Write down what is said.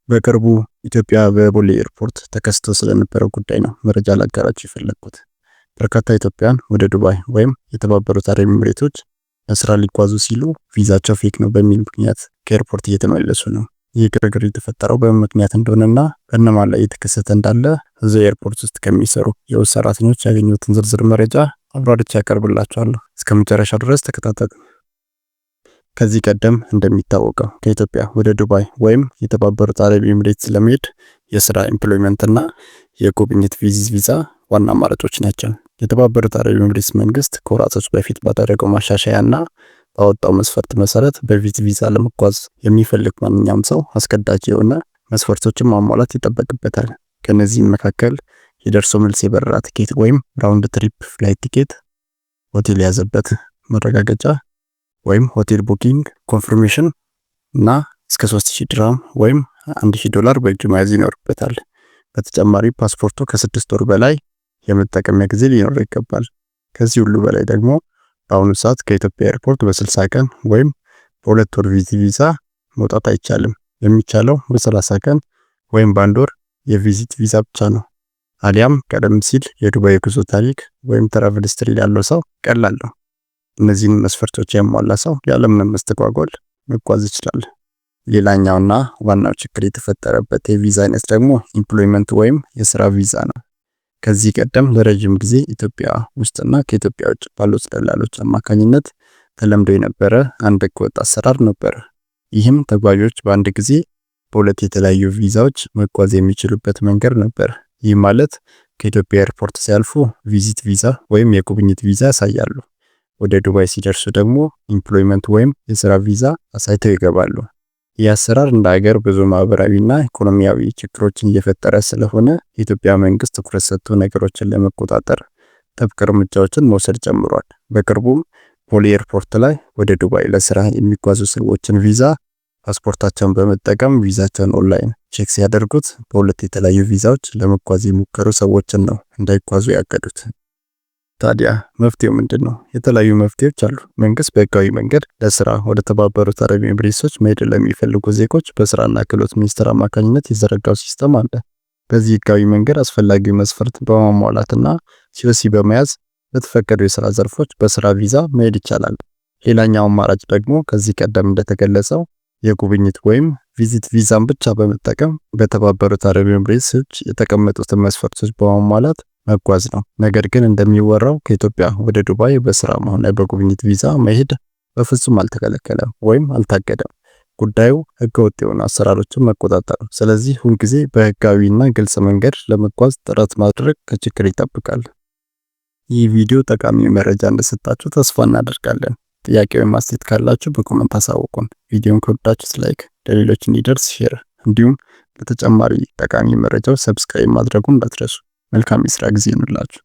በቅርቡ ኢትዮጵያ በቦሌ ኤርፖርት ተከስቶ ስለነበረው ጉዳይ ነው መረጃ ላጋራችሁ የፈለኩት። በርካታ ኢትዮጵያውያን ወደ ዱባይ ወይም የተባበሩት አረብ ኤሚሬቶች ለስራ ሊጓዙ ሲሉ ቪዛቸው ፌክ ነው በሚል ምክንያት ከኤርፖርት እየተመለሱ ነው። ይህ ግርግር የተፈጠረው በምን ምክንያት እንደሆነና በእነማን ላይ የተከሰተ እንዳለ እዚያ ኤርፖርት ውስጥ ከሚሰሩ የውስጥ ሰራተኞች ያገኙትን ዝርዝር መረጃ አብራርቼ ያቀርብላችኋለሁ። እስከ መጨረሻው ድረስ ተከታተሉ። ከዚህ ቀደም እንደሚታወቀው ከኢትዮጵያ ወደ ዱባይ ወይም የተባበሩት አረብ ኤሚሬትስ ለመሄድ የስራ ኤምፕሎይመንት እና የጉብኝት ቪዛ ዋና አማራጮች ናቸው። የተባበሩት አረብ ኤሚሬትስ መንግስት ከወራቶች በፊት ባደረገው ማሻሻያና ባወጣው መስፈርት መሰረት በቪዚት ቪዛ ለመጓዝ የሚፈልግ ማንኛውም ሰው አስገዳጅ የሆነ መስፈርቶችን ማሟላት ይጠበቅበታል። ከነዚህም መካከል የደርሶ መልስ የበረራ ቲኬት ወይም ራውንድ ትሪፕ ፍላይት ቲኬት፣ ሆቴል ያዘበት መረጋገጫ ወይም ሆቴል ቡኪንግ ኮንፈርሜሽን እና እስከ 3000 ድርሃም ወይም $1000 በእጅ መያዝ ይኖርበታል። በተጨማሪ ፓስፖርቱ ከ6 ወር በላይ የመጠቀሚያ ጊዜ ሊኖር ይገባል። ከዚህ ሁሉ በላይ ደግሞ በአሁኑ ሰዓት ከኢትዮጵያ ኤርፖርት በ60 ቀን ወይም በ2 ወር ቪዛ መውጣት አይቻልም። የሚቻለው በ30 ቀን ወይም በ1 ወር የቪዚት ቪዛ ብቻ ነው። አሊያም ቀደም ሲል የዱባይ ጉዞ ታሪክ ወይም ትራቨል ሂስትሪ ያለው ሰው ቀላል ነው። እነዚህን መስፈርቶች ያሟላ ሰው ያለምንም መስተጓጎል መጓዝ ይችላል። ሌላኛውና ዋናው ችግር የተፈጠረበት የቪዛ አይነት ደግሞ ኤምፕሎይመንት ወይም የስራ ቪዛ ነው። ከዚህ ቀደም ለረጅም ጊዜ ኢትዮጵያ ውስጥና ከኢትዮጵያ ውጭ ባሉ ደላሎች አማካኝነት ተለምዶ የነበረ አንድ ህገወጥ አሰራር ነበር። ይህም ተጓዦች በአንድ ጊዜ በሁለት የተለያዩ ቪዛዎች መጓዝ የሚችሉበት መንገድ ነበር። ይህ ማለት ከኢትዮጵያ ኤርፖርት ሲያልፉ ቪዚት ቪዛ ወይም የጉብኝት ቪዛ ያሳያሉ። ወደ ዱባይ ሲደርሱ ደግሞ ኤምፕሎይመንት ወይም የስራ ቪዛ አሳይተው ይገባሉ። ይህ አሰራር እንደ ሀገር ብዙ ማህበራዊና ኢኮኖሚያዊ ችግሮችን እየፈጠረ ስለሆነ የኢትዮጵያ መንግስት ትኩረት ሰጥቶ ነገሮችን ለመቆጣጠር ጥብቅ እርምጃዎችን መውሰድ ጀምሯል። በቅርቡም ቦሌ ኤርፖርት ላይ ወደ ዱባይ ለስራ የሚጓዙ ሰዎችን ቪዛ ፓስፖርታቸውን በመጠቀም ቪዛቸውን ኦንላይን ቼክ ሲያደርጉት በሁለት የተለያዩ ቪዛዎች ለመጓዝ የሞከሩ ሰዎችን ነው እንዳይጓዙ ያቀዱት። ታዲያ መፍትሄው ምንድነው? የተለያዩ መፍትሄዎች አሉ። መንግስት በህጋዊ መንገድ ለስራ ወደ ተባበሩት አረብ ኤሚሬቶች መሄድ ለሚፈልጉ ዜጎች በስራና ክህሎት ሚኒስቴር አማካኝነት የዘረጋው ሲስተም አለ። በዚህ ህጋዊ መንገድ አስፈላጊው መስፈርት በማሟላትና ሲኦሲ በመያዝ በተፈቀዱ የስራ ዘርፎች በስራ ቪዛ መሄድ ይቻላል። ሌላኛው አማራጭ ደግሞ ከዚህ ቀደም እንደተገለጸው የጉብኝት ወይም ቪዚት ቪዛን ብቻ በመጠቀም በተባበሩት አረብ ኤሚሬቶች የተቀመጡትን መስፈርቶች በማሟላት መጓዝ ነው። ነገር ግን እንደሚወራው ከኢትዮጵያ ወደ ዱባይ በስራ ሆነ በጉብኝት ቪዛ መሄድ በፍጹም አልተከለከለም ወይም አልታገደም። ጉዳዩ ህገወጥ የሆኑ አሰራሮችን መቆጣጠር ነው። ስለዚህ ሁልጊዜ በህጋዊና ግልጽ መንገድ ለመጓዝ ጥረት ማድረግ ከችግር ይጠብቃል። ይህ ቪዲዮ ጠቃሚ መረጃ እንደሰጣችሁ ተስፋ እናደርጋለን። ጥያቄ ወይም አስተያየት ካላችሁ በኮሜንት አሳውቁን። ቪዲዮን ከወደዳችሁት ላይክ፣ ለሌሎች እንዲደርስ ሼር፣ እንዲሁም ለተጨማሪ ጠቃሚ መረጃዎች ሰብስክራይብ ማድረጉን እንዳትረሱ። መልካም የስራ ጊዜ ይሁንላችሁ።